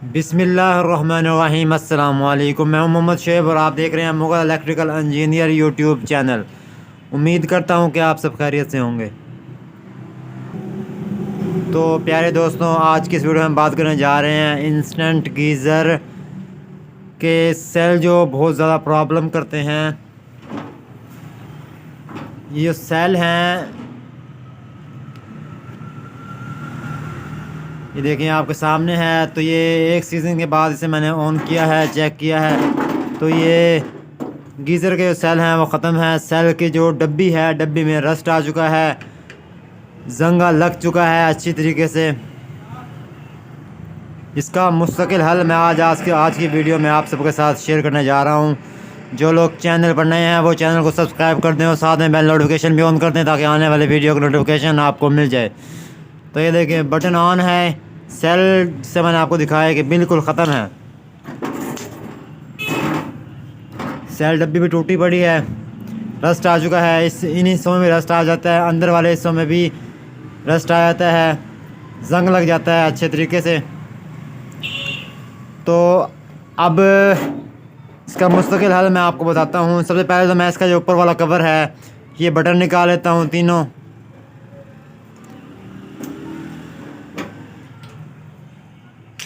बिस्मिल्लाहिर्रहमानिर्रहीम। अस्सलाम वालेकुम। मैं हूं मोहम्मद शेब और आप देख रहे हैं Mughal electrical engineer YouTube channel. उम्मीद करता हूं कि आप सब खैरियत से होंगे। तो प्यारे दोस्तों, आज की इस वीडियो में बात करने जा रहे हैं इंस्टेंट गीज़र के सेल जो बहुत ज़्यादा प्रॉब्लम करते हैं। ये जो सेल हैं, ये देखें आपके सामने है। तो ये एक सीज़न के बाद इसे मैंने ऑन किया है, चेक किया है, तो ये गीज़र के जो सेल हैं वो ख़त्म है। सेल की जो डब्बी है, डब्बी में रस्ट आ चुका है, जंगा लग चुका है अच्छी तरीके से। इसका मुस्तकिल हल मैं आज की वीडियो में आप सबके साथ शेयर करने जा रहा हूँ। जो लोग चैनल पर नए हैं वो चैनल को सब्सक्राइब कर दें और साथ में बेल नोटिफिकेशन भी ऑन कर दें ताकि आने वाले वीडियो की नोटिफिकेशन आपको मिल जाए। तो ये देखें, बटन ऑन है। सेल से मैंने आपको दिखाया कि बिल्कुल ख़त्म है। सेल डब्बी भी टूटी पड़ी है, रस्ट आ चुका है। इन हिस्सों में भी रस्ट आ जाता है, अंदर वाले हिस्सों में भी रस्ट आ जाता है, जंग लग जाता है अच्छे तरीके से। तो अब इसका मुस्तकिल हल मैं आपको बताता हूँ। सबसे पहले तो मैं इसका जो ऊपर वाला कवर है, ये बटन निकाल लेता हूँ तीनों।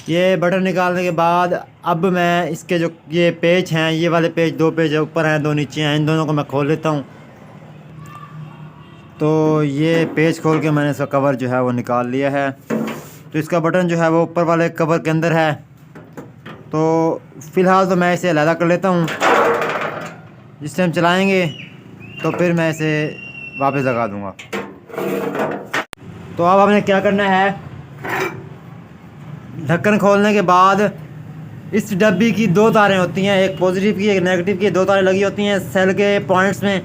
ये बटन निकालने के बाद अब मैं इसके जो ये पेच हैं, ये वाले पेच, दो पेच ऊपर हैं, दो नीचे हैं, इन दोनों को मैं खोल लेता हूँ। तो ये पेच खोल के मैंने इसका कवर जो है वो निकाल लिया है। तो इसका बटन जो है वो ऊपर वाले कवर के अंदर है। तो फ़िलहाल तो मैं इसे अलग कर लेता हूँ। जिस टाइम चलाएँगे तो फिर मैं इसे वापस लगा दूँगा। तो अब आपने क्या करना है, ढक्कन खोलने के बाद इस डब्बी की दो तारें होती हैं, एक पॉजिटिव की एक नेगेटिव की, दो तारें लगी होती हैं सेल के पॉइंट्स में।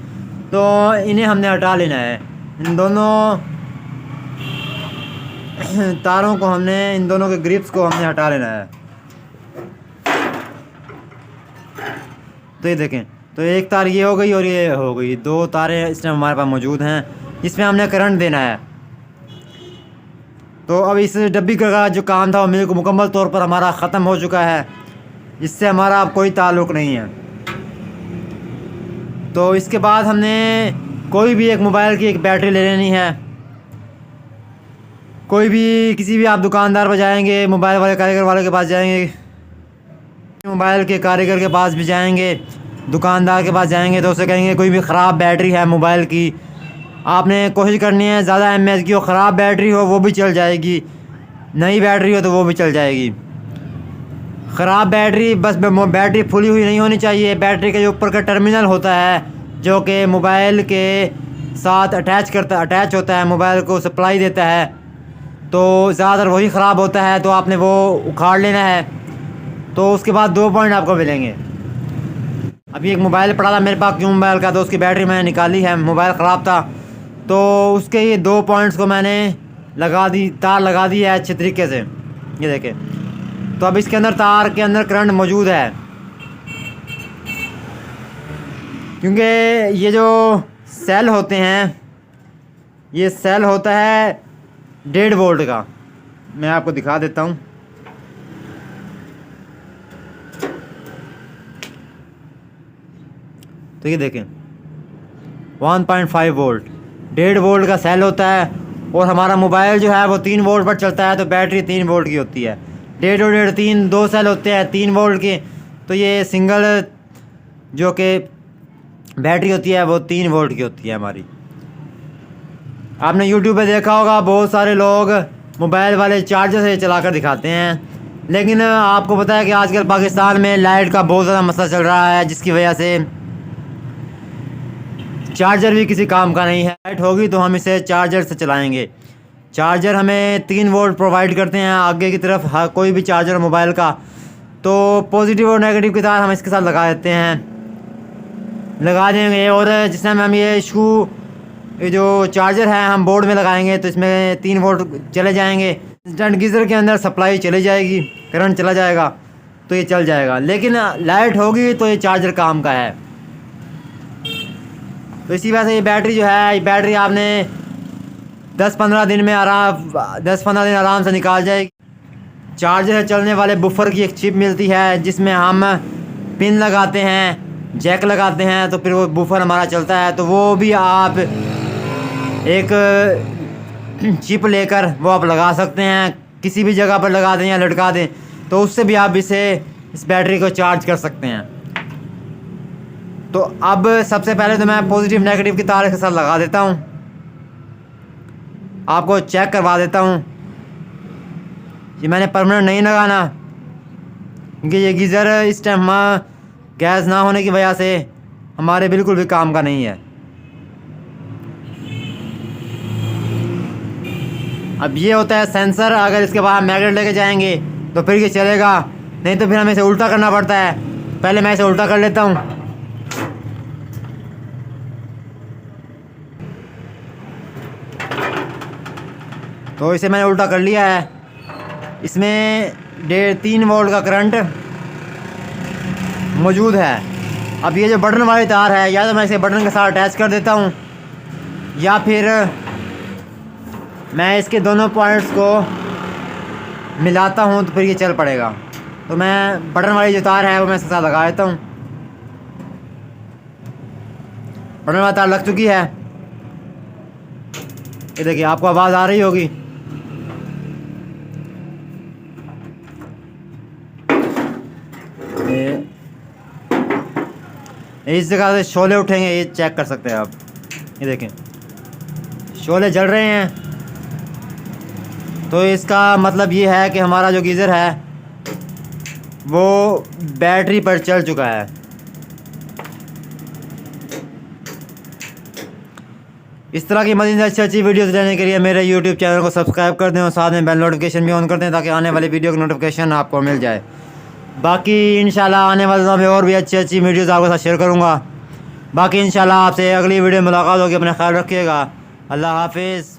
तो इन्हें हमने हटा लेना है। इन दोनों तारों को हमने, इन दोनों के ग्रिप्स को हमने हटा लेना है। तो ये देखें, तो एक तार ये हो गई और ये हो गई, दो तारें इस टाइम हमारे पास मौजूद हैं जिसमें हमने करंट देना है। तो अब इस डब्बी का जो काम था वो मेरे को मुकम्मल तौर पर हमारा ख़त्म हो चुका है। इससे हमारा अब कोई ताल्लुक़ नहीं है। तो इसके बाद हमने कोई भी एक मोबाइल की एक बैटरी ले लेनी है। कोई भी किसी भी आप दुकानदार पर जाएंगे, मोबाइल वाले कारीगर वाले के पास जाएंगे, मोबाइल के कारीगर के पास भी जाएंगे, दुकानदार के पास जाएंगे, तो उसे कहेंगे कोई भी ख़राब बैटरी है मोबाइल की, आपने कोशिश करनी है ज़्यादा एमएच की हो, ख़राब बैटरी हो वो भी चल जाएगी, नई बैटरी हो तो वो भी चल जाएगी। ख़राब बैटरी, बस बैटरी फुली हुई नहीं होनी चाहिए। बैटरी के जो ऊपर का टर्मिनल होता है जो कि मोबाइल के साथ अटैच होता है, मोबाइल को सप्लाई देता है, तो ज़्यादातर वही ख़राब होता है। तो आपने वो उखाड़ लेना है। तो उसके बाद 2 पॉइंट आपको मिलेंगे। अभी एक मोबाइल पड़ा था मेरे पास, क्यों मोबाइल का, तो उसकी बैटरी मैंने निकाली है, मोबाइल ख़राब था। तो उसके ये 2 पॉइंट्स को मैंने लगा दी, तार लगा दी है अच्छे तरीके से। ये देखें, तो अब इसके अंदर तार के अंदर करंट मौजूद है, क्योंकि ये जो सेल होते हैं, ये सेल होता है 1.5 वोल्ट का। मैं आपको दिखा देता हूँ। तो ये देखें, 1.5 वोल्ट, 1.5 वोल्ट का सेल होता है। और हमारा मोबाइल जो है वो 3 वोल्ट पर चलता है, तो बैटरी 3 वोल्ट की होती है। 1.5 और 1.5, 3, 2 सेल होते हैं 3 वोल्ट के। तो ये सिंगल जो कि बैटरी होती है वो 3 वोल्ट की होती है हमारी। आपने यूट्यूब पे देखा होगा, बहुत सारे लोग मोबाइल वाले चार्जर से चला कर दिखाते हैं, लेकिन आपको पता है कि आजकल पाकिस्तान में लाइट का बहुत ज़्यादा मसला चल रहा है, जिसकी वजह से चार्जर भी किसी काम का नहीं है। लाइट होगी तो हम इसे चार्जर से चलाएंगे। चार्जर हमें 3 वोल्ट प्रोवाइड करते हैं आगे की तरफ, हर कोई भी चार्जर मोबाइल का। तो पॉजिटिव और नेगेटिव की तार हम इसके साथ लगा देते हैं, लगा देंगे। और जिस टाइम हम ये जो चार्जर है हम बोर्ड में लगाएंगे तो इसमें 3 वोल्ट चले जाएंगे। इंस्टेंट गीज़र के अंदर सप्लाई चली जाएगी, करंट चला जाएगा, तो ये चल जाएगा। लेकिन लाइट होगी तो ये चार्जर काम का है। तो इसी वजह से ये बैटरी जो है, ये बैटरी आपने 10-15 दिन में 10-15 दिन आराम से निकाल जाएगी। चार्जर से चलने वाले बुफर की एक चिप मिलती है, जिसमें हम पिन लगाते हैं, जैक लगाते हैं, तो फिर वो बुफर हमारा चलता है। तो वो भी आप एक चिप लेकर वो आप लगा सकते हैं, किसी भी जगह पर लगा दें या लटका दें, तो उससे भी आप इस बैटरी को चार्ज कर सकते हैं। तो अब सबसे पहले तो मैं पॉजिटिव नेगेटिव की तार के साथ लगा देता हूँ, आपको चेक करवा देता हूँ। ये मैंने परमानेंट नहीं लगाना, क्योंकि ये गीज़र इस टाइम गैस ना होने की वजह से हमारे बिल्कुल भी काम का नहीं है। अब ये होता है सेंसर, अगर इसके बाद मैग्नेट लेके जाएंगे तो फिर ये चलेगा, नहीं तो फिर हमें इसे उल्टा करना पड़ता है। पहले मैं इसे उल्टा कर लेता हूँ। तो इसे मैंने उल्टा कर लिया है। इसमें 3.5 वोल्ट का करंट मौजूद है। अब ये जो बटन वाली तार है, या तो मैं इसे बटन के साथ अटैच कर देता हूँ, या फिर मैं इसके दोनों पॉइंट्स को मिलाता हूँ तो फिर ये चल पड़ेगा। तो मैं बटन वाली जो तार है वो मैं इसके साथ लगा देता हूँ। बटन वाली तार लग चुकी है, ये देखिए आपको आवाज़ आ रही होगी। इस जगह से शोले उठेंगे, ये चेक कर सकते हैं आप। ये देखें शोले जल रहे हैं, तो इसका मतलब ये है कि हमारा जो गीज़र है वो बैटरी पर चल चुका है। इस तरह की मज़ीद अच्छी वीडियोज़ लेने के लिए मेरे YouTube चैनल को सब्सक्राइब कर दें और साथ में बेल नोटिफिकेशन भी ऑन कर दें, ताकि आने वाली वीडियो की नोटिफिकेशन आपको मिल जाए। बाकी इंशाल्लाह आने वाले दिनों में और भी अच्छी वीडियोज़ आपके साथ शेयर करूँगा। बाकी इंशाल्लाह आपसे अगली वीडियो में मुलाकात होगी। अपना ख्याल रखिएगा। अल्लाह हाफिज़।